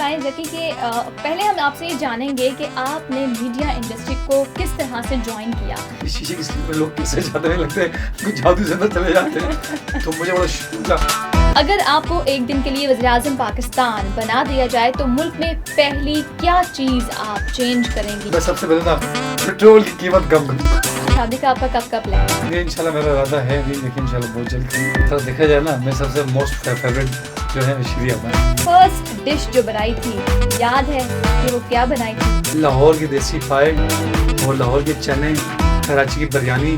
बताएं ज़की कि पहले हम आपसे ये जानेंगे कि आपने मीडिया इंडस्ट्री को किस तरह से ज्वाइन किया। शीशे की स्क्रीन पे लोग कैसे जाते हैं, लगते हैं कुछ जादू से अंदर चले जाते हैं, तो मुझे बड़ा शौक था। अगर आपको एक दिन के लिए वज़ीर-ए-आज़म पाकिस्तान बना दिया जाए तो मुल्क में पहली क्या चीज़ आप चेंज करेंगी? मैं सबसे पहले ना पेट्रोल की कीमत कम करूँ। शादी का आपका कब प्लान? ये इंशाल्लाह मेरा इरादा है नहीं, लेकिन इंशाल्लाह बहुत जल्द। तो देखा जाए ना, मैं सबसे मोस्ट फेवरेट जो है शीरिया है। फर्स्ट डिश जो बनाई थी याद है कि वो क्या बनाई थी? लाहौर की देसी पाए और लाहौर के चने, कराची की बिरयानी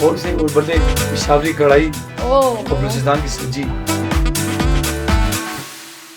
और से और बल्ले पिशावरी कढ़ाई और बलूचिस्तान की सब्जी।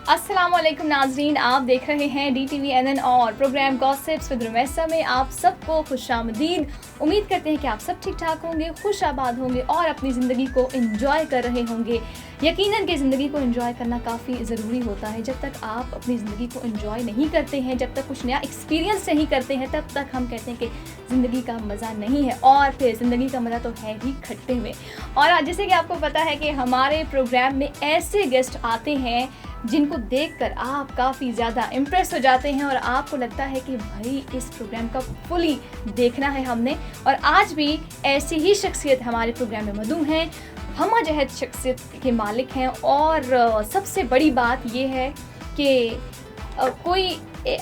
अस्सलामुअलैकुम नाज़रीन, आप देख रहे हैं DTV NN और प्रोग्राम गॉसिप्स विद रुमैसा में आप सबको खुशामदीद। उम्मीद करते हैं कि आप सब ठीक ठाक होंगे, खुश आबाद होंगे और अपनी ज़िंदगी को एंजॉय कर रहे होंगे। यकीनन कि ज़िंदगी को एंजॉय करना काफ़ी ज़रूरी होता है। जब तक आप अपनी ज़िंदगी को एंजॉय नहीं करते हैं, जब तक कुछ नया एक्सपीरियंस नहीं करते हैं, तब तक हम कहते हैं कि ज़िंदगी का मज़ा नहीं है। और फिर ज़िंदगी का मज़ा तो है ही खट्टे में। और आज जैसे कि आपको पता है कि हमारे प्रोग्राम में ऐसे गेस्ट आते हैं जिनको देखकर आप काफ़ी ज़्यादा इम्प्रेस हो जाते हैं और आपको लगता है कि भाई इस प्रोग्राम का फुली देखना है हमने। और आज भी ऐसी ही शख्सियत हमारे प्रोग्राम में मौजूद हैं, हम जहद शख्सियत के मालिक हैं। और सबसे बड़ी बात ये है कि कोई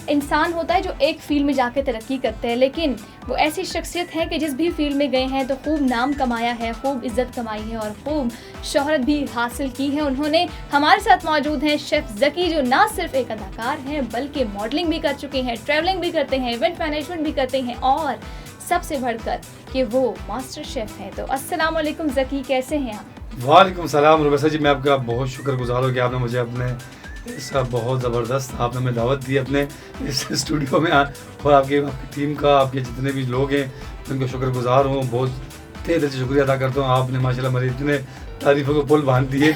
इंसान होता है जो एक फील्ड में जाके तरक्की करते हैं, लेकिन वो ऐसी शख्सियत है कि जिस भी फील्ड में गए हैं तो खूब नाम कमाया है, खूब इज़्ज़त कमाई है और खूब शोहरत भी हासिल की है। उन्होंने हमारे साथ मौजूद हैं शेफ़ ज़की, जो ना सिर्फ एक अदाकार हैं बल्कि मॉडलिंग भी कर चुके हैं, ट्रैवलिंग भी करते हैं, इवेंट मैनेजमेंट भी करते हैं और सबसे बढ़कर कि वो मास्टर शेफ़ हैं। तो अस्सलाम वालेकुम ज़की, कैसे हैं आप? वालेकुम सलाम रुमैसा जी, मैं आपका बहुत शुक्रगुजार हूँ कि आपने मुझे अपने इसका बहुत ज़बरदस्त आपने हमें दावत दी अपने इस स्टूडियो में और आपकी टीम का, आपके जितने भी लोग हैं उनको शुक्रगुजार हूँ। बहुत तहे दिल से शुक्रिया अदा करता हूँ। आपने माशाल्लाह मेरे इतने तारीफ़ों को पुल बांध दिए।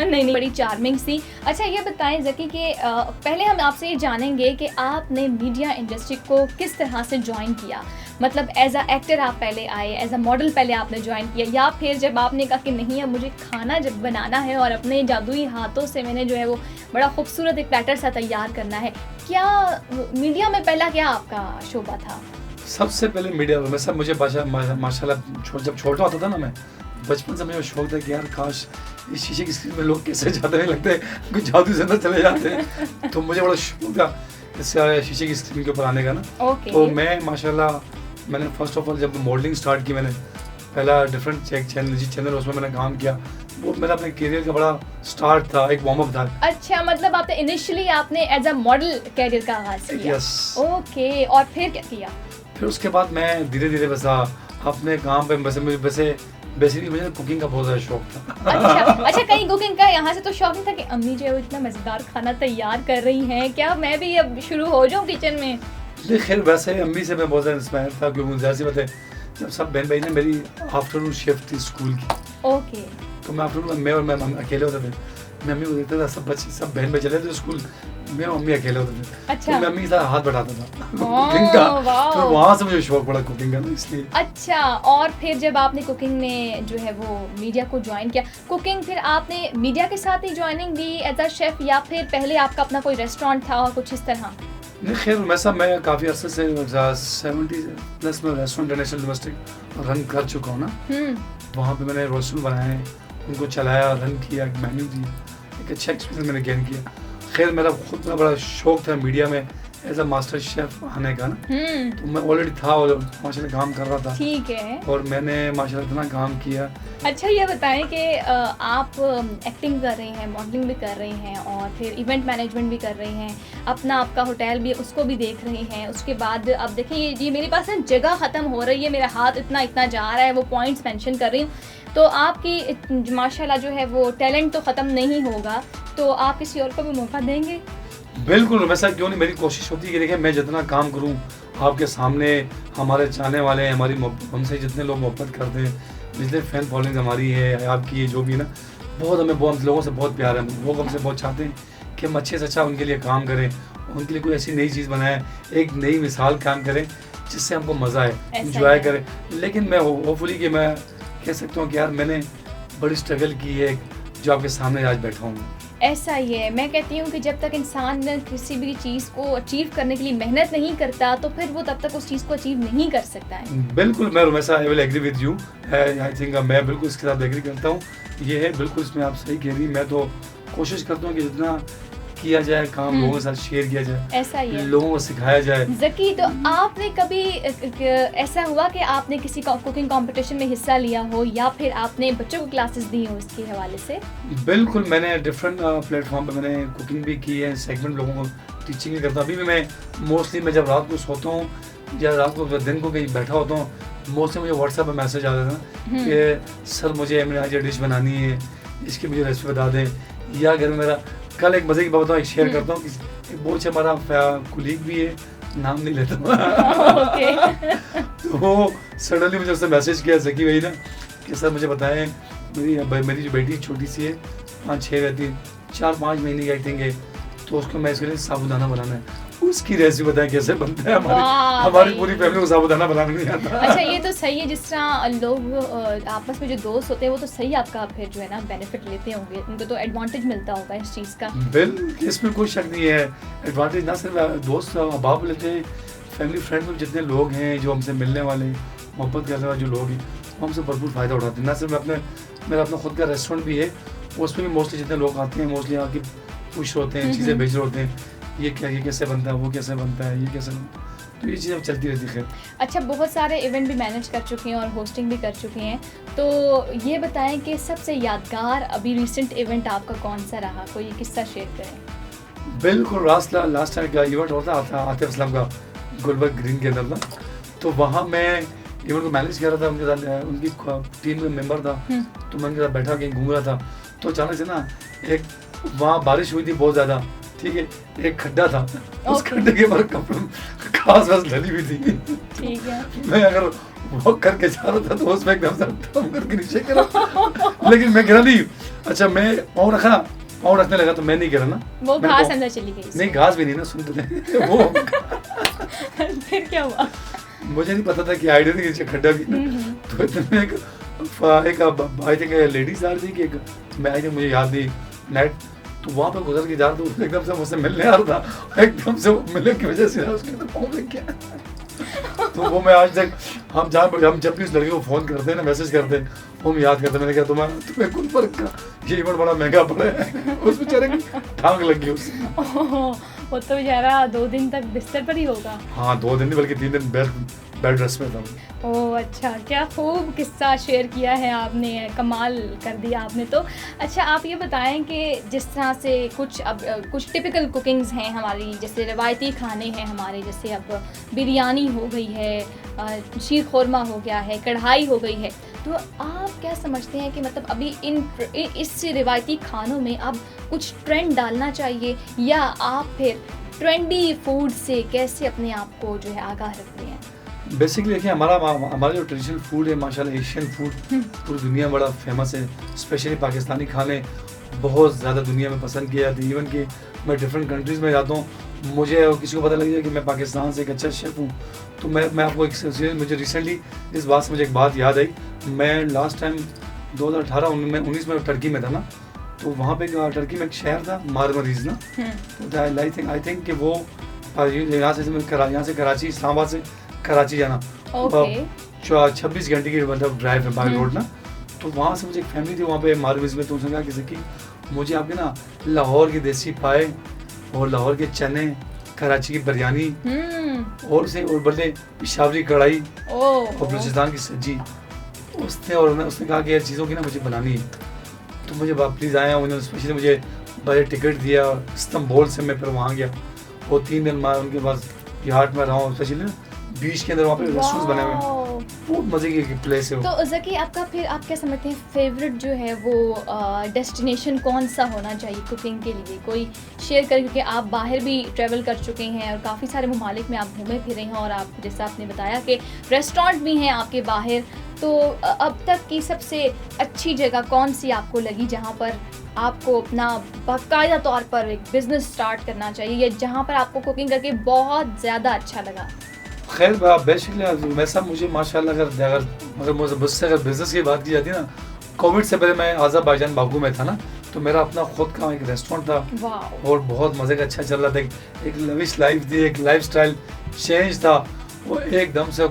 नहीं, बड़ी चार्मिंग सी। अच्छा ये बताएं ज़की कि पहले हम आपसे ये जानेंगे कि आपने मीडिया इंडस्ट्री को किस तरह से ज्वाइन किया। मतलब एज अ एक्टर आप पहले आए, एज अ मॉडल पहले आपने ज्वाइन किया, या फिर जब आपने कहा कि नहीं अब मुझे खाना जब बनाना है और अपने जादुई हाथों से मैंने जो है वो बड़ा खूबसूरत एक प्लेटर सा तैयार करना है। क्या मीडिया में पहला क्या आपका शोबा था? सबसे पहले मीडिया में सब मुझे माशाल्लाह जब छोटा होता था ना, मैं बचपन से मुझे शौक था कि यार काश इस शीशे की स्क्रीन में लोग कैसे जाते हैं, लगते हैं कुछ जादू से अंदर चले जाते हैं, तो मुझे बड़ा शौक था इस शीशे की स्क्रीन के ऊपर आने का ना। तो मैं माशाल्लाह मैंने फर्स्ट ऑफ ऑल जब मॉडलिंग स्टार्ट की, मैंने पहला डिफरेंट चैनल उसमें मैंने काम किया। वो मेरा अपने करियर का बड़ा स्टार्ट था, एक वार्म अप था। अच्छा, मतलब आपने इनिशियली आपने एज अ मॉडल करियर का आगाज किया? ओके, और फिर क्या किया? फिर उसके बाद मैं धीरे धीरे बस अपने काम पे बेसिकली मुझे कुकिंग का बहुत ज़्यादा शौक था। अच्छा, कहीं कुकिंग का यहाँ से तो शौक नहीं था कि अम्मी जो है वो इतना मज़ेदार खाना तैयार कर रही हैं, क्या मैं भी अब शुरू हो जाऊँ किचन में? खैर वैसे अम्मी से मैं बहुत ज़्यादा इंस्पायर था, क्योंकि मुझे ऐसी बात है जब सब बहन भाई ने मेरी आफ्टरनून शिफ्ट थी स्कूल की। ओके। तो मैं आफ्टरनून मैं और मैं अकेले होते थे। मैं अम्मी को देखता था, सब बच्चे सब बहन भाई चले थे स्कूल, मैं और अम्मी अकेले होते थे। अच्छा। तो मैं अम्मी के साथ हाथ बढ़ाता था कुकिंग का, तो वहाँ से मुझे शौक पड़ा कुकिंग का, इसलिए। अच्छा, और फिर जब आपने कुकिंग में जो है वो मीडिया को ज्वाइन किया, कुकिंग फिर आपने मीडिया के साथ ही ज्वाइनिंग दी एज अ शेफ़, या फिर पहले आपका अपना कोई रेस्टोरेंट था और कुछ इस तरह? नहीं, खैर मैं काफ़ी अर्से से 70+ में रेस्टोरेंट इंटरनेशनल डोमेस्टिक रन कर चुका हूँ ना। वहाँ पे मैंने रेस्टोरेंट बनाए, उनको चलाया, रन किया, एक मेन्यू दिया, एक अच्छा एक्सपीरियंस मैंने गेन किया। खैर मेरा खुद का बड़ा शौक था मीडिया में एज अ मास्टर शेफ आने का ना। तो मैं ऑलरेडी था और माशाल्लाह काम कर रहा था। ठीक है। और मैंने माशाल्लाह इतना काम किया। अच्छा ये बताएं कि आप एक्टिंग कर रहे हैं, मॉडलिंग भी कर रहे हैं और फिर इवेंट मैनेजमेंट भी कर रहे हैं, अपना आपका होटल भी उसको भी देख रहे हैं, उसके बाद अब देखिए ये मेरे पास ना जगह ख़त्म हो रही है, मेरा हाथ इतना जा रहा है, वो पॉइंट्स मेंशन कर रही हूँ, तो आपकी माशाल्लाह जो है वो टैलेंट तो ख़त्म नहीं होगा, तो आप किसी और को भी मौका देंगे? बिल्कुल, वैसा क्यों नहीं, मेरी कोशिश होती है कि देखिए मैं जितना काम करूं आपके सामने, हमारे चाहने वाले हैं, हमारी हमसे जितने लोग मोहब्बत करते हैं, जितने फैन फॉलोइंग हमारी है, आपकी ये जो भी ना, बहुत हमें हम लोगों से बहुत प्यार है, लोग हमसे बहुत चाहते हैं कि हम अच्छे से अच्छा उनके लिए काम करें, उनके लिए कोई ऐसी नई चीज़ बनाएं, एक नई मिसाल काम करें जिससे हमको मज़ा आए, इंजॉय करें। लेकिन मैं होपफुली कि मैं कह सकता हूँ कि यार मैंने बड़ी स्ट्रगल की है जो आपके सामने आज बैठा हूँ। ऐसा ही है, मैं कहती हूँ कि जब तक इंसान किसी भी चीज़ को अचीव करने के लिए मेहनत नहीं करता तो फिर वो तब तक उस चीज़ को अचीव नहीं कर सकता है। बिल्कुल, मैं Rumaisa I will agree with you, I think मैं बिल्कुल इसके साथ एग्री करता हूँ। ये है बिल्कुल, इसमें आप सही कह रही हैं। मैं तो कोशिश करता हूँ कि जितना किया जाए काम लोगों के साथ शेयर किया जाए, ऐसा ही है। लोगों को सिखाया जाए। ज़की, तो आपने कभी ऐसा हुआ कि आपने किसी कुकिंग कंपटीशन में हिस्सा लिया हो या फिर आपने बच्चों को क्लासेस दी हो इसके हवाले से? बिल्कुल, मैंने डिफरेंट प्लेटफॉर्म पे मैंने कुकिंग भी की है, सेगमेंट लोगों को टीचिंग भी करता हूँ। अभी भी मैं मोस्टली मैं जब रात को सोता हूँ या रात को दिन को कहीं बैठा होता हूँ, मोस्टली मुझे व्हाट्सएप पे मैसेज आ जाता है कि सर मुझे आज ये डिश बनानी है, इसकी मुझे रेसिपी बता दें। या अगर मेरा कल एक मज़े की बात बताऊँ, एक शेयर करता हूँ कि बहुत हमारा कुलीग भी है, नाम नहीं लेता तो वो सडनली मुझे उसने मैसेज किया ज़की भाई ना कि सर मुझे बताएं, मेरी जो बेटी छोटी सी है, 5-6 रहती है, 4-5 महीने की आई थिंक है, तो उसको मैं इसके लिए साबूदाना बनाना है, उसकी रेसिपी बताएं कैसे बनता है। हमारी पूरी फैमिली को साबूदाना बनाना नहीं आता। अच्छा, ये तो सही है, जिस तरह लोग आपस में जो दोस्त होते हैं वो तो सही आपका फिर जो है ना बेनिफिट लेते होंगे, उनको तो एडवांटेज मिलता होगा इस चीज़ का। बिल्कुल, इसमें कोई शक नहीं है। एडवांटेज ना सिर्फ दोस्त अहबाब लेते हैं, फैमिली फ्रेंड में जितने लोग हैं जो हमसे मिलने वाले, मोहब्बत करने वाले जो लोग हैं, वो हमसे भरपूर फ़ायदा उठाते हैं। ना सिर्फ मेरा अपना खुद का रेस्टोरेंट भी है, उसमें भी मोस्टली जितने लोग आते हैं मोस्टली आके पूछ रहे होते हैं, चीज़ें भेज रहे होते हैं, ये कैसे बनता है, वो कैसे बनता है, ये कैसे बनता है, तो ये चीज़ें चलती रहती है। अच्छा, बहुत सारे इवेंट भी मैनेज कर चुके हैं और होस्टिंग भी कर चुके हैं, तो ये बताएं कि सबसे यादगार अभी रिसेंट इवेंट आपका कौन सा रहा, कोई किस्सा शेयर करें। बिल्कुल, लास्ट टाइम का इवेंट होता था आतिफ असलम का गुलबर्ग ग्रीन के अंदर ना, तो वहाँ मैं इवेंट को मैनेज कर रहा था, उनके साथ उनकी टीम में मेंबर था, तो मैं उनके साथ बैठा कहीं घूम रहा था, तो अचानक से ना एक वहाँ बारिश हुई थी बहुत ज़्यादा, ठीक है, एक खड्डा था, उस खड्डे के ऊपर घास वास डली हुई थी, ठीक है। मैं अगर वॉक करके जा रहा था तो उसमें एकदम से टम करके नीचे गिरा, लेकिन मैं गिरा नहीं। अच्छा, मैं पाँव रखने लगा तो मैं नहीं गिरा ना, वो घास अंदर चली गई। नहीं, घास भी नहीं ना, सुन तो वो फिर क्या हुआ? मुझे नहीं पता था कि आइडिया थी नीचे खड्डा भी, तो इतने एक आई थिंक लेडीज आ रही थी कि मैं आई थिंक मुझे याद नहीं नाइट, तो वहाँ पे गुजर के जा रहा था, तो एकदम से मुझसे मिलने आ रहा था, एकदम से मिलने की वजह से उसके अंदर पाँव लग गया। तो वो मैं आज तक हम जब भी उस लड़के को फ़ोन करते हैं ना, मैसेज करते हैं, वो हम याद करते हैं, मैंने कहा तुम्हें गुलबर्ग का ये इवेंट बड़ा महंगा पड़ा है, उस बेचारे की टांग लग गई उससे। वो तो बेचारा 2 दिन तक बिस्तर पर ही होगा। हाँ, 2 दिन नहीं बल्कि 3 दिन बेड रेस्ट में था। ओह अच्छा, क्या खूब किस्सा शेयर किया है आपने, कमाल कर दिया आपने तो। अच्छा, आप ये बताएं कि जिस तरह से कुछ टिपिकल कुकिंग्स हैं हमारी, जैसे रवायती खाने हैं हमारे, जैसे अब बिरयानी हो गई है, शीर खोरमा हो गया है, कढ़ाई हो गई है, तो आप क्या समझते हैं कि मतलब अभी इस रिवायती खानों में अब कुछ ट्रेंड डालना चाहिए, या आप फिर ट्रेंडी फूड से कैसे अपने आप को जो है आगाह रखते हैं? बेसिकली देखिए, हमारा जो ट्रेडिशनल फूड है माशाल्लाह, एशियन फूड पूरी दुनिया में बड़ा फेमस है, स्पेशली पाकिस्तानी खाने बहुत ज़्यादा दुनिया में पसंद किए जाते हैं। इवन कि मैं डिफरेंट कंट्रीज़ में जाता हूँ, मुझे किसी को पता लग जाए कि मैं पाकिस्तान से एक अच्छा शेफ़ हूँ, तो मैं आपको मुझे रिसेंटली इस बात से मुझे एक बात याद आई। मैं लास्ट टाइम 2018-19 में टर्की में था ना, तो वहाँ पे टर्की में एक शहर था मारमरीज ना, तो आई थिंक कि वो यहाँ से कराची, इस्लामाबाद से कराची जाना 26 घंटे की मतलब ड्राइव है बाई रोड ना, तो वहाँ से मुझे एक फैमिली थी वहाँ पे मारविज में, तो उसने कहा कि मुझे आपके ना लाहौर के देसी पाए और लाहौर के चने, कराची की बिरयानी और बल्ले पिशावरी कढ़ाई और बलूचिस्तान की सब्जी, उसने कहा कि यार चीज़ों की ना मुझे बनानी है, तो मुझे प्लीज़ आया, उन्होंने स्पेशली मुझे बड़े टिकट दिया इस्तांबुल से, मैं फिर वहाँ गया और 3 दिन मैं उनके पास यार्ड में रहा हूँ, स्पेशली ना बीच के अंदर वहाँ पे रेस्टोरेंट्स बने हुए हैं, बहुत मज़े की प्लेस है वो। तो ज़की, आपका फिर आप क्या समझते हैं फेवरेट जो है वो डेस्टिनेशन कौन सा होना चाहिए कुकिंग के लिए, कोई शेयर करें, क्योंकि आप बाहर भी ट्रैवल कर चुके हैं और काफ़ी सारे ममालिक में आप घूमे फिरे हैं, और आप जैसा आपने बताया कि रेस्टोरेंट भी हैं आपके बाहर, तो अब तक की सबसे अच्छी जगह कौन सी आपको लगी जहाँ पर आपको अपना बाकायदा तौर पर एक बिज़नेस स्टार्ट करना चाहिए, या जहाँ पर आपको कुकिंग करके बहुत ज़्यादा अच्छा लगा? खैर बेसिकली वैसा मुझे माशाल्लाह अगर बिज़नेस की बात की जाती है ना, कोविड से पहले मैं आज़रबाईजान बाकू में था ना, तो मेरा अपना खुद का एक रेस्टोरेंट था वाह और बहुत मज़े का अच्छा चल रहा था। एक लविश लाइफ थी, एक लाइफस्टाइल चेंज था। वो एकदम से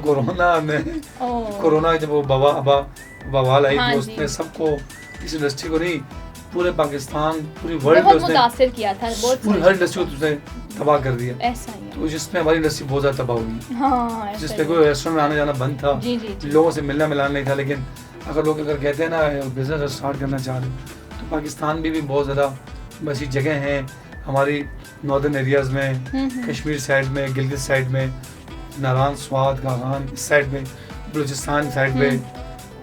कोरोना जब वो बवाल आई हाँ तो जी। उसने सबको, इस इंडस्ट्री को नहीं, पूरे पाकिस्तान, पूरी वर्ल्ड में बहुत उसने, मुतासिर किया था, बहुत पूरी हर इंडस्ट्री को उसने तबाह कर दिया। ऐसा ही है। तो जिसमें हमारी इंडस्ट्री बहुत ज़्यादा तबाह हुई, हाँ ऐसा जिसपे ही कोई रेस्टोरेंट में आना जाना बंद था, जी जी जी। लोगों से मिलना मिलाना नहीं था। लेकिन अगर लोग कहते हैं ना बिजनेस स्टार्ट करना चाह रहे तो पाकिस्तान में भी बहुत ज़्यादा ऐसी जगह हैं हमारी नॉर्दर्न एरियाज़ में, कश्मीर साइड में, गिलगित साइड में, नारान, स्वात, गागान इस साइड में, बलूचिस्तान साइड में,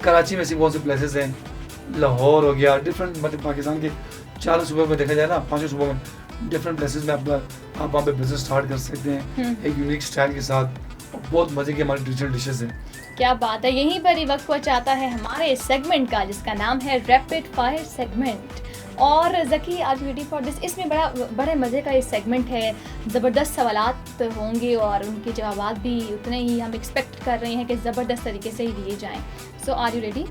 कराची में ऐसी बहुत से प्लेसेस हैं, लाहौर हो गया, डिफरेंट मतलब पाकिस्तान के 4 सूबों में देखा जाए ना, 5 सूबों में डिफरेंट प्लेसेस में आप वहाँ पे बिजनेस स्टार्ट कर सकते हैं एक यूनिक स्टाइल के साथ। और बहुत मज़े की हमारी ट्रेडिशनल डिशेस हैं। क्या बात है। यहीं पर ही वक्त हुआ चाहता है हमारे इस सेगमेंट का, जिसका नाम है रैपिड फायर सेगमेंट। और ज़की आज रेडी फॉर दिस, इसमें बड़े मज़े का ये सेगमेंट है। ज़बरदस्त सवालात होंगे और उनके जवाब भी उतने ही हम एक्सपेक्ट कर रहे हैं कि ज़बरदस्त तरीके से ही दिए जाएं। सो आर यू रेडी?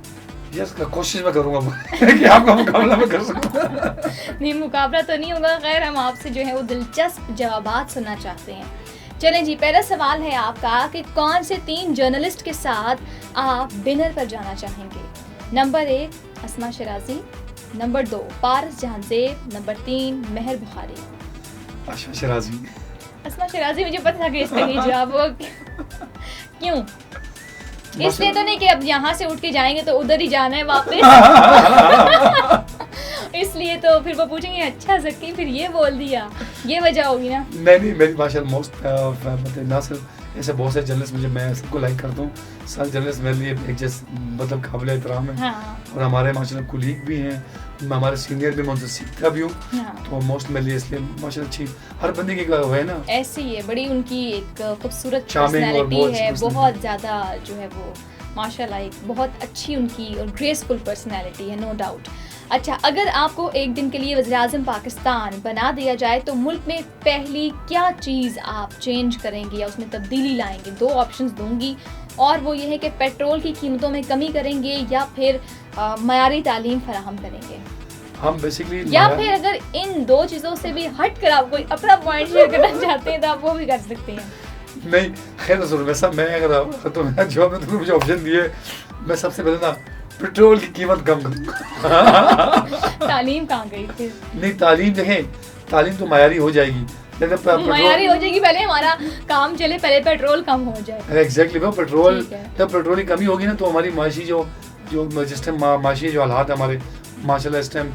यस, कोशिश मैं करूँगा कि आपका मुकाबला मैं कर सकूँ। नहीं, मुकाबला तो नहीं होगा। खैर, हम आपसे जो है वो दिलचस्प जवाबात सुनना चाहते हैं। चलें जी, पहला सवाल है आपका कि कौन से 3 जर्नलिस्ट के साथ आप डिनर पर जाना चाहेंगे? नंबर 1 अस्मा शराजी, नंबर 2 पारस जहांजेब, नंबर 3 मेहर बुखारी। अच्छा, शराजी। अस्मा शराजी, मुझे पता था कि इसका ही जवाब होगा। क्यों? इसलिए तो नहीं कि अब यहाँ से उठ के जाएंगे तो उधर ही जाना है वापस। इसलिए तो फिर वो पूछेंगे अच्छा ज़की फिर ये बोल दिया, ये वजह होगी ना? नहीं, मेरी माशाल्लाह मोस्ट मतलब ना सिर्फ ऐसे बहुत से जर्नलिस्ट मैं सबको लाइक करता हूँ। सारे जर्नलिस्ट मेरे लिए एक जैसे मतलब काबिल एहतराम है। हाँ। और हमारे माशाल्लाह कुलीग भी हैं, हमारे सीनियर भी, मैं उनसे सीखता भी हूँ। हाँ। तो मोस्ट मेरे लिए इसलिए माशाल्लाह अच्छी, हर बंदे की है ना ऐसी है, बड़ी उनकी एक खूबसूरत Charming और पर्सनैलिटी बहुत है, अच्छी बहुत ज़्यादा जो है वो माशाल्लाह एक बहुत अच्छी उनकी और ग्रेसफुल पर्सनैलिटी है, नो डाउट। अच्छा, अगर आपको एक दिन के लिए वज़ीर-ए-आज़म पाकिस्तान बना दिया जाए तो मुल्क में पहली क्या चीज़ आप चेंज करेंगे या उसमें तब्दीली लाएंगे? 2 ऑप्शंस दूंगी और वो ये है कि पेट्रोल की कीमतों में कमी करेंगे या फिर मयारी तालीम फराहम करेंगे। हम बेसिकली या फिर अगर इन 2 चीज़ों से भी हट कर आप कोई अपना पॉइंट शेयर करना चाहते हैं तो आप वो भी कर सकते हैं। नहीं, खैर ज़रूर वैसा मैं अगर तो मैं जवाब में तुमने मुझे ऑप्शन दिए, मैं सबसे पहले ना पेट्रोल की कीमत कम करूँगा। तालीम कहाँ गई फिर? नहीं, तालीम देखें, तालीम तो मयारी हो जाएगी, लेकिन मयारी हो जाएगी, पहले हमारा काम चले, पहले पेट्रोल कम हो जाए। एग्जैक्टली वो पेट्रोल, ठीक है। जब पेट्रोल की कमी होगी ना तो हमारी माशी जो जिस टाइम माशी जो हालात है हमारे माशाल्लाह इस time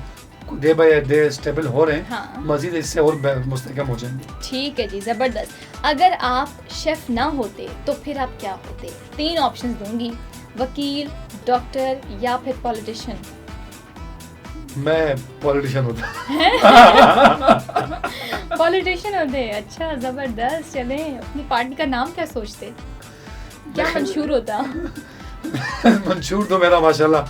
day by day stable हो रहे हैं, हाँ। मजीद इससे और मुस्तहकम हो जाएंगे। ठीक है जी, ज़बरदस्त। अगर आप शेफ ना होते तो फिर आप क्या होते? 3 ऑप्शंस दूंगी, वकील, डॉक्टर या फिर पॉलिटिशियन। मैं पॉलिटिशियन होता। पॉलिटिशियन होते, अच्छा ज़बरदस्त। चले, अपनी पार्टी का नाम क्या सोचते, क्या मंशूर होता? मंशूर तो मेरा माशाल्लाह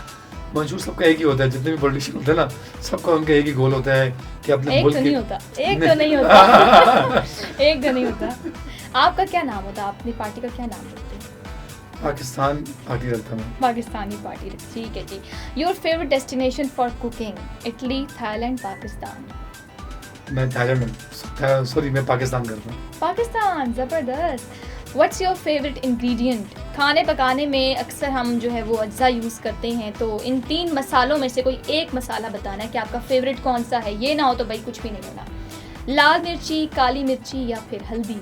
मंशूर सबका एक ही होता है, जितने भी पॉलिटिशियन होते हैं ना सबका उनका एक ही गोल होता है कि अपने एक मुल्क तो के नहीं होता, एक तो नहीं होता। एक तो नहीं होता। आपका क्या नाम होता, अपनी पार्टी का क्या नाम होता? पाकिस्तान पार्टी रखता मैं। पाकिस्तानी पार्टी, ठीक है जी। Your favourite destination for cooking? Italy, Thailand, Pakistan? मैं थाईलैंड में, सॉरी मैं पाकिस्तान करता हूँ। पाकिस्तान, ज़बरदस्त। What's your favourite ingredient? खाने पकाने में अक्सर हम जो है वो अज्जा यूज़ करते हैं, तो इन 3 मसालों में से कोई एक मसाला बताना है कि आपका फेवरेट कौन सा है। ये ना हो तो भाई कुछ भी नहीं होना। लाल मिर्ची, काली मिर्ची या फिर हल्दी?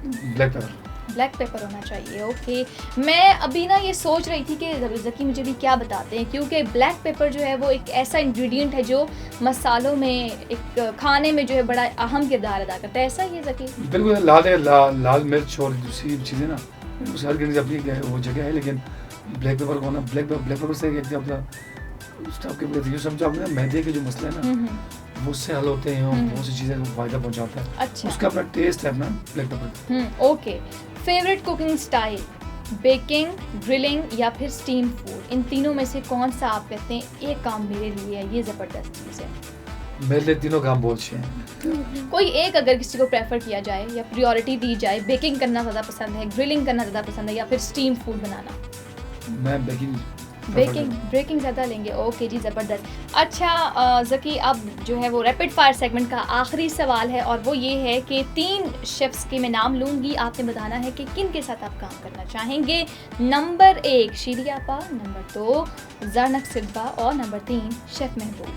Black pepper. ब्लैक पेपर होना चाहिए, ओके। मैं अभी ना ये सोच रही थी कि ज़की मुझे भी क्या बताते हैं, क्योंकि ब्लैक पेपर जो है वो एक ऐसा इंग्रेडिएंट है जो मसालों में, एक खाने में जो है बड़ा अहम किरदार अदा करता है। ऐसा ही है ज़की? बिल्कुल, लाल मिर्च और दूसरी चीज़ें ना उस हर की अपनी वो जगह है, लेकिन ब्लैक पेपर को ना ब्लैक पेपर से अपना स्टॉप के समझो आपने मैदे के जो मसले है ना वो उससे हल होते हैं और बहुत सी चीज़ें को फायदा पहुंचाता है। अच्छा, उसका अपना टेस्ट है अपना black pepper. Okay. Favourite cooking style? Baking, grilling या फिर स्टीम फूड? इन तीनों में से कौन सा आप कहते हैं एक काम मेरे लिए है, ये ज़बरदस्त चीज़ है? मेरे लिए तीनों काम बहुत अच्छे हैं। कोई एक अगर किसी को प्रेफर किया जाए या प्रायोरिटी दी जाए, बेकिंग करना ज़्यादा पसंद है, ग्रिलिंग करना ज़्यादा पसंद है या फिर स्टीम फूड बनाना? मैं बेकिंग ब्रेकिंग ज़्यादा लेंगे। ओके जी, ज़बरदस्त। अच्छा ज़की, अब जो है वो रैपिड फायर सेगमेंट का आखिरी सवाल है और वो ये है कि 3 शेफ्स के मैं नाम लूँगी, आपने बताना है कि किन के साथ आप काम करना चाहेंगे। नंबर 1 शीरी आपा, नंबर 2 ज़रनक सिद्बा और नंबर 3 शेफ़ महबूब।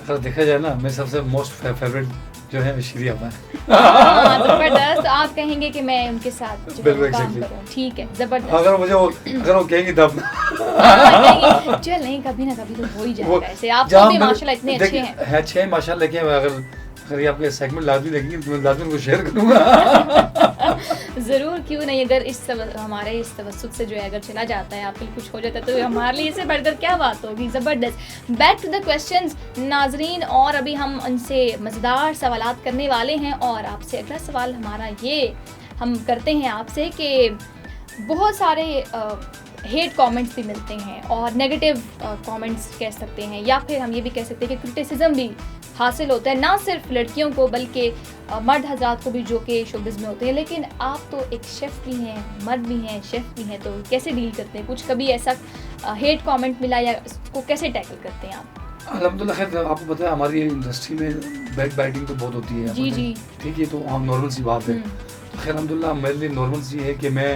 अगर देखा जाए ना, मेरे सबसे मोस्ट फेवरेट जो है शीरी आपा है। ज़बरदस्त। आप कहेंगे कि मैं उनके साथ जो है बिल्कुल, वो काम exactly. करूँ। ठीक है, ज़बरदस्त। अगर वो कहेंगी तब चल नहीं, कभी ना कभी तो हो ही वो जाएगा ऐसे। आप जहाँ भी मेरे- माशाल्लाह इतने अच्छे हैं। अच्छे हैं माशाल्लाह, लेकिन अगर ये आपके सेगमेंट लाजमी देखेंगे तो मैं लाजमी उनको शेयर करूँगा। ज़रूर, क्यों नहीं। अगर हमारे इस तवज्जुद से जो है अगर चला जाता है, आपके लिए कुछ हो जाता है, तो हमारे लिए इससे बढ़कर क्या बात होगी। ज़बरदस्त। बैक टू द क्वेश्चंस नाजरीन, और अभी हम उनसे मज़ेदार सवालात करने वाले हैं। और आपसे अगला सवाल हमारा ये हम करते हैं आपसे कि बहुत सारे हेट कमेंट्स भी मिलते हैं और नेगेटिव कमेंट्स कह सकते हैं, या फिर हम ये भी कह सकते हैं कि क्रिटिसिज्म भी हासिल होता है, ना सिर्फ लड़कियों को बल्कि मर्द हजरात को भी जो कि शोबिज़ में होते हैं। लेकिन आप तो एक शेफ़ भी हैं, मर्द भी हैं, शेफ़ भी हैं, तो कैसे डील करते हैं? कुछ कभी ऐसा हेट कमेंट मिला या उसको कैसे टैकल करते हैं आप? अल्हम्दुलिल्लाह, खैर आपको पता है हमारी इंडस्ट्री में बैक बाइटिंग तो बहुत होती है। जी। ठीक है, तो आम नॉर्मल सी बात है। तो खैर अल्हम्दुलिल्लाह मेरे लिए नॉर्मल सी है कि मैं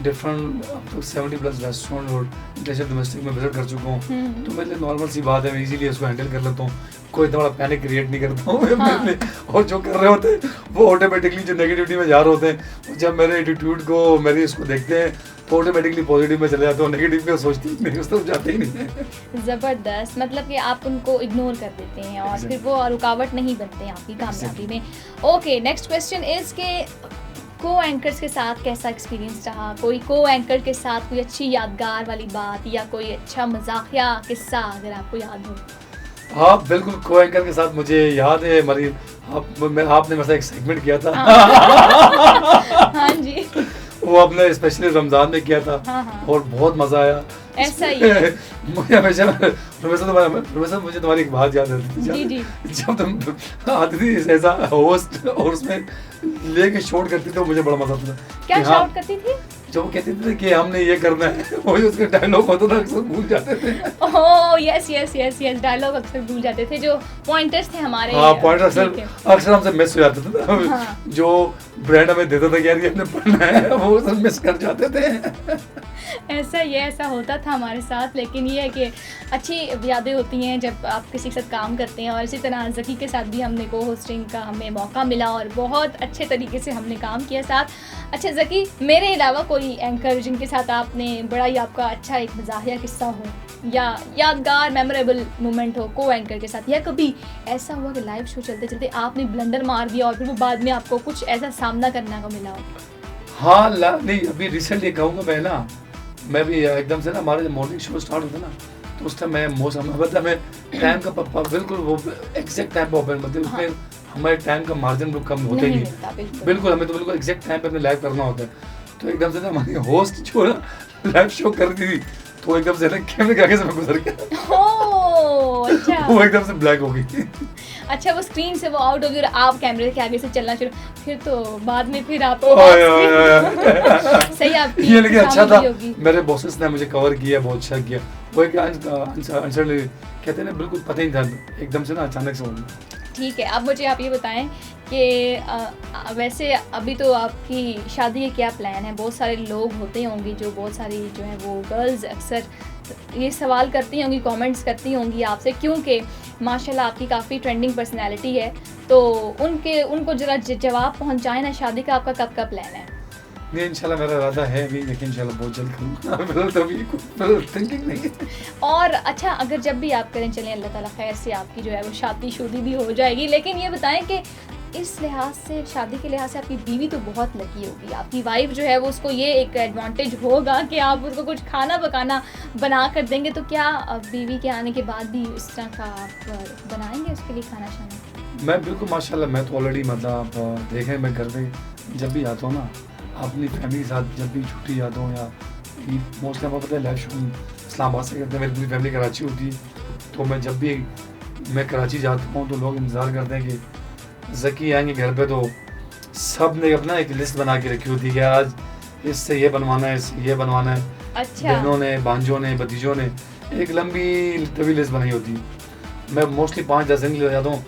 डिफरेंट अब तक 70+ रेस्टोरेंट और इंटरनेशनल डोमेस्टिक में विजिट कर चुका हूँ। तो मेरे लिए नॉर्मल सी बात है, मैं इजीली उसको हैंडल कर लेता हूँ, कोई इतना बड़ा पैनिक क्रिएट नहीं करता हूँ मेरे लिए। और जो कर रहे होते हैं वो ऑटोमेटिकली जो नेगेटिविटी में जा रहे होते हैं, जब मेरे एटीट्यूड को मेरे इसको देखते हैं तो ऑटोमेटिकली पॉजिटिव में चले जाते हैं, नेगेटिव में सोचते ही नहीं, उस तरफ जाते ही नहीं है। ज़बरदस्त। मतलब कि आप उनको इग्नोर कर देते हैं और फिर वो रुकावट नहीं बनते हैं आपकी कामयाबी में। ओके, नेक्स्ट क्वेश्चन इज़ के को एंकर्स के साथ कैसा एक्सपीरियंस रहा? कोई को एंकर के साथ कोई अच्छी यादगार वाली बात या कोई अच्छा मजाकिया किस्सा अगर आपको याद हो? हाँ बिल्कुल, को एंकर के साथ मुझे याद है मरीम, आपने मेरे साथ एक सेगमेंट किया था। हाँ जी, वो आपने स्पेशली रमजान में किया था। हाँ। और बहुत मजा आया। ऐसा ही है। मुझे हमेशा प्रोफेसर मुझे तुम्हारी एक बात याद आती थी। जी। जब तुम आती थी ऐसा होस्ट और उसमें लेके शॉट करती थी, तो मुझे बड़ा मजा आता था। क्या कि हाँ, शाउट करती थी? जब वो कहते थे कि हमने ये करना है, वही उसके डायलॉग होता था, अक्सर भूल जाते थे। ओह यस, डायलॉग अक्सर भूल जाते थे, जो पॉइंटर्स थे हमारे। हाँ, पॉइंटर ठीक है। अक्सर हमसे मिस हो जाते थे। हाँ। जो ब्रांड हमें देता था कि यार ये हमने पढ़ना है, वो सब मिस कर जाते थे। ऐसा होता था हमारे साथ। लेकिन ये है कि अच्छी यादें होती हैं जब आप किसी के साथ काम करते हैं। और इसी तरह ज़की के साथ भी हमने को होस्टिंग का हमें मौका मिला और बहुत अच्छे तरीके से हमने काम किया साथ। अच्छा ज़की, मेरे अलावा कोई एंकर जिनके साथ आपने बड़ा ही आपका अच्छा एक मज़ाहिया किस्सा हो या यादगार मेमोरेबल मोमेंट हो को एंकर के साथ, या कभी ऐसा हुआ कि लाइव शो चलते चलते आपने ब्लंडर मार दिया और फिर वो बाद में आपको कुछ ऐसा सामना करने को मिला हो? हाँ, नहीं अभी रिसेंटली कहूँगा मैं भी एकदम से ना, हमारे जब मॉर्निंग शो स्टार्ट होता ना, तो उस टाइम मैं मौसम मतलब मैं टाइम का बिल्कुल वो एग्जैक्ट टाइम पे ओपन, मतलब उसमें हमारे टाइम का मार्जिन भी कम होता ही नहीं। बिल्कुल हमें तो बिल्कुल एग्जैक्ट टाइम पे अपने लाइव करना होता है। तो एकदम से ना हमारी होस्ट जो ना लाइव शो कर रही थी, तो एकदम से ना कैमरे के आगे से मैं गुजर गया। अच्छा। वो एकदम से ब्लैक हो गई। अच्छा, वो स्क्रीन से वो आउट हो गई और आप कैमरे के आगे से चलना शुरू, फिर तो बाद में फिर आप सही आपकी ये लेकिन अच्छा था, होगी। मेरे बॉसेस ने मुझे कवर किया, बहुत अच्छा किया। वो एक आंसर कहते हैं ना, बिल्कुल पता ही था, एकदम से ना अचानक से हो गया। ठीक है, अब मुझे आप ये बताएं कि वैसे अभी तो आपकी शादी के क्या प्लान है? बहुत सारे लोग होते होंगे जो बहुत सारी जो है वो गर्ल्स अक्सर ये सवाल करती होंगी, कमेंट्स करती होंगी आपसे, क्योंकि माशाल्लाह आपकी काफ़ी ट्रेंडिंग पर्सनैलिटी है, तो उनको जरा जवाब पहुंचाएं ना, शादी का आपका कब का प्लान है? नहीं, इंशाल्लाह मेरा इरादा है अभी, लेकिन इंशाल्लाह बहुत जल्द करूँगा। फिलहाल तो अभी कुछ थिंकिंग नहीं है। और अच्छा, अगर जब भी आप करें, चलें अल्लाह ताला खैर से आपकी जो है वो शादी भी हो जाएगी। लेकिन ये बताएं कि इस लिहाज से, शादी के लिहाज से आपकी बीवी तो बहुत लकी होगी। आपकी वाइफ जो है वो उसको ये एक एडवांटेज होगा कि आप उसको कुछ खाना पकाना बना कर देंगे। तो क्या बीवी के आने के बाद भी इस तरह का आप बनाएंगे उसके लिए खाना शाना? मैं बिल्कुल माशाल्लाह, मैं तो ऑलरेडी मतलब देखें, मैं घर पे जब भी आता हूँ ना, अपनी फैमिली के साथ जब भी छुट्टी जाता हूँ या मोस्टली आपको पता है लाइव शो इस्लामाबाद से करते हैं, मेरी पूरी फैमिली कराची होती है, तो मैं जब भी मैं कराची जाता हूँ तो लोग इंतज़ार करते हैं कि ज़की आएंगे घर पे, तो सब ने अपना एक लिस्ट बना के रखी होती है कि आज इससे ये बनवाना है, इससे ये बनवाना है। अच्छा। बहनों ने, भांजों ने, भतीजों ने एक लंबी तवी लिस्ट बनाई होती है। मैं मोस्टली 5-10 दिन के लिए जाता हूँ।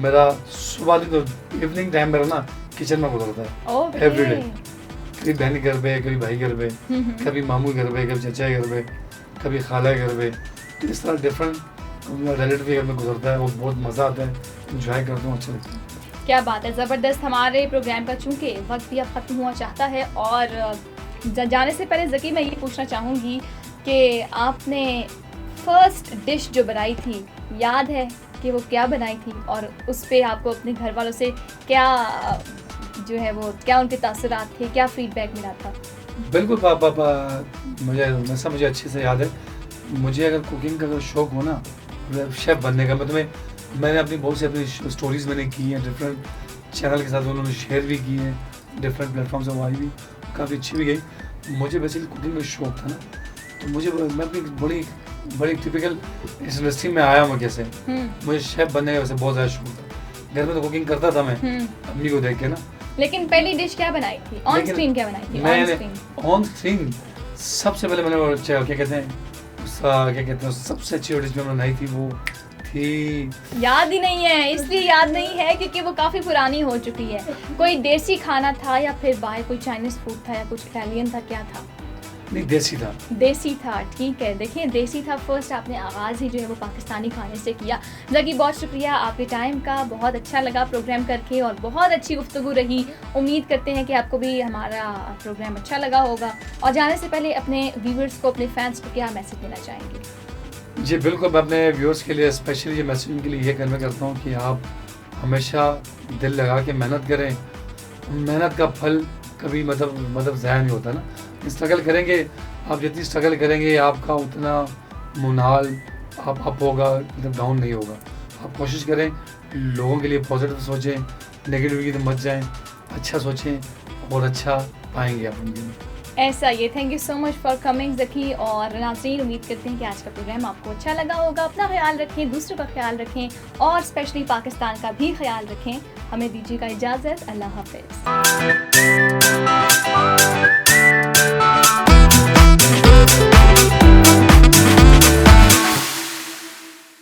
मेरा सुबह नहीं तो इवनिंग टाइम मेरा ना किचन में गुजरता है ओके। एवरीडे। कभी बहन के घर पे, कभी भाई के घर पे, कभी मामू के घर पे, कभी चचा के घर पे, कभी खाला के घर पे। तो इस तरह डिफरेंट रिलेटिव के घर में गुजरता है। वो बहुत मज़ा आता है, इंजॉय करता हूँ, अच्छा लगता है। क्या बात है, ज़बरदस्त। हमारे प्रोग्राम का चूंकि वक्त भी अब ख़त्म हुआ चाहता है और जाने से पहले ज़की मैं ये पूछना चाहूँगी कि आपने फर्स्ट डिश जो बनाई थी, याद है कि वो क्या बनाई थी और उस पे आपको अपने घर वालों से क्या जो है वो क्या उनके तासुरात थे, क्या फीडबैक मिला था? बिल्कुल पापा, मुझे अच्छे से याद है। मुझे अगर कुकिंग का अगर शौक हो ना, शेफ़ बनने का, मैंने अपनी बहुत सी अपनी स्टोरीज़ मैंने की हैं डिफरेंट चैनल के साथ, उन्होंने शेयर भी की हैं डिफरेंट प्लेटफॉर्म से, वो आई भी काफ़ी अच्छी भी गई। मुझे बेसिकली कुकिंग में शौक था ना, तो मैं अपनी बड़ी टिपिकल इस इंडस्ट्री में आया हूँ कैसे। मुझे शेफ़ बनने का वैसे बहुत ज़्यादा शौक था। घर में तो कुकिंग करता था मैं अम्मी को देख के ना। लेकिन पहली डिश क्या बनाई थी? ऑन स्क्रीन क्या बनाई थी? ऑन स्क्रीन सबसे पहले मैंने क्या कहते हैं सबसे अच्छी डिश मैंने बनाई थी, वो थी, याद ही नहीं है, इसलिए याद नहीं है क्योंकि वो काफ़ी पुरानी हो चुकी है। कोई देसी खाना था या फिर बाहर कोई चाइनीज़ फूड था या कुछ इटालियन था, क्या था? नहीं, देसी था। देसी था, ठीक है। देखिए देसी था, फर्स्ट आपने आगाज़ ही जो है वो पाकिस्तानी खाने से किया। ज़की बहुत शुक्रिया आपके टाइम का, बहुत अच्छा लगा प्रोग्राम करके और बहुत अच्छी गुफ्तगू रही। उम्मीद करते हैं कि आपको भी हमारा प्रोग्राम अच्छा लगा होगा। और जाने से पहले अपने व्यूअर्स को, अपने फैंस को क्या मैसेज देना चाहेंगे? जी बिल्कुल, मैं अपने व्यूअर्स के लिए स्पेशली ये मैसेज उनके लिए ये कहना करता हूँ कि आप हमेशा दिल लगा के मेहनत करें। मेहनत का फल कभी मतलब ज़ाया नहीं होता ना। स्ट्रगल करेंगे, आप जितनी स्ट्रगल करेंगे आपका उतना मुनाल आप अप होगा, मतलब डाउन नहीं होगा। आप कोशिश करें, लोगों के लिए पॉजिटिव सोचें, नेगेटिविटी तो मत जाएं, अच्छा सोचें और अच्छा पाएंगे आप उनके लिए। ऐसा ये, thank you so much for coming Zaki. और नाज़रीन, उम्मीद करते हैं कि आज का प्रोग्राम आपको अच्छा लगा होगा। अपना ख्याल रखें, दूसरों का ख्याल रखें और स्पेशली पाकिस्तान का भी ख्याल रखें। हमें दीजिएगा इजाज़त। अल्लाह हाफ़िज़।